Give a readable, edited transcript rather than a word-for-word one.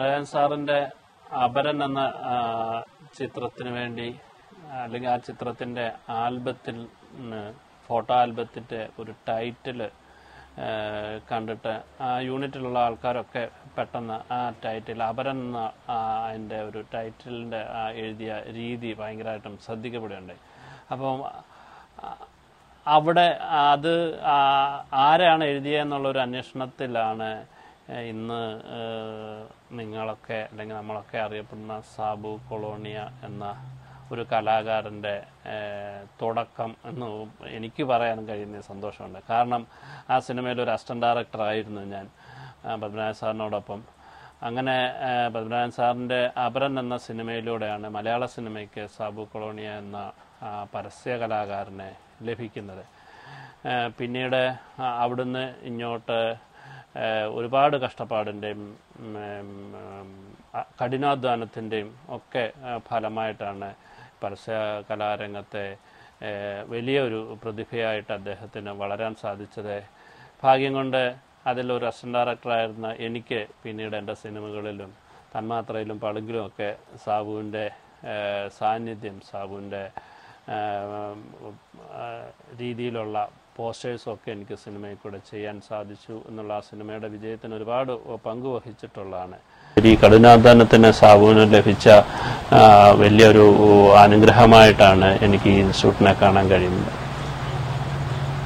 പത്മനാഭൻ സാറിന്റെ അപരൻ എന്ന ചിത്രത്തിന് വേണ്ടി അല്ലെങ്കിൽ ആ ചിത്രത്തിന്റെ ആൽബത്തിൽ ഫോട്ടോ ആൽബത്തിന്റെ ഒരു ടൈറ്റില് കണ്ടിട്ട് ആ യൂണിറ്റിലുള്ള ആൾക്കാരൊക്കെ പെട്ടെന്ന് ആ ടൈറ്റിൽ അപരൻ എന്ന അതിൻ്റെ ഒരു ടൈറ്റിലിൻ്റെ എഴുതിയ രീതി ഭയങ്കരമായിട്ടും ശ്രദ്ധിക്കപ്പെടുകയുണ്ടായി. അപ്പം അവിടെ അത് ആരാണ് എഴുതിയെന്നുള്ളൊരു അന്വേഷണത്തിലാണ് ഇന്ന് നിങ്ങളൊക്കെ അല്ലെങ്കിൽ നമ്മളൊക്കെ അറിയപ്പെടുന്ന സാബു കൊളോണിയ എന്ന ഒരു കലാകാരൻ്റെ തുടക്കം എന്ന് എനിക്ക് പറയാൻ കഴിയുന്ന സന്തോഷമുണ്ട്. കാരണം ആ സിനിമയിൽ ഒരു അസിസ്റ്റന്റ് ഡയറക്ടറായിരുന്നു ഞാൻ പത്മനാഭൻ സാറിനോടൊപ്പം. അങ്ങനെ പത്മനാഭൻ സാറിൻ്റെ അപരൻ എന്ന സിനിമയിലൂടെയാണ് മലയാള സിനിമയ്ക്ക് സാബു കൊളോണിയ എന്ന പരസ്യ കലാകാരനെ ലഭിക്കുന്നത്. പിന്നീട് അവിടുന്ന് ഇങ്ങോട്ട് ഒരുപാട് കഷ്ടപ്പാടിൻ്റെയും കഠിനാധ്വാനത്തിൻ്റെയും ഒക്കെ ഫലമായിട്ടാണ് പരസ്യ കലാരംഗത്തെ വലിയൊരു പ്രതിഭയായിട്ട് അദ്ദേഹത്തിന് വളരാൻ സാധിച്ചത്. ഭാഗ്യം കൊണ്ട് അതിലൊരു അസിസ്റ്റന്റ് ഡയറക്ടറായിരുന്ന എനിക്ക് പിന്നീട് എൻ്റെ സിനിമകളിലും തന്മാത്രയിലും പളുങ്കിലും ഒക്കെ സാബുവിൻ്റെ സാന്നിധ്യം, സാബുവിൻ്റെ രീതിയിലുള്ള പോസ്റ്റേഴ്സൊക്കെ എനിക്ക് സിനിമയിൽ കൂടെ ചെയ്യാൻ സാധിച്ചു എന്നുള്ള ആ സിനിമയുടെ വിജയത്തിന് ഒരുപാട് പങ്കുവഹിച്ചിട്ടുള്ളതാണ്. ഈ കഠിനാധ്വാനത്തിന് സാബുവിന് ലഭിച്ച വലിയൊരു അനുഗ്രഹമായിട്ടാണ് എനിക്ക് ഈ ഇൻസ്റ്റിറ്റ്യൂട്ടിനെ കാണാൻ കഴിയുന്നത്.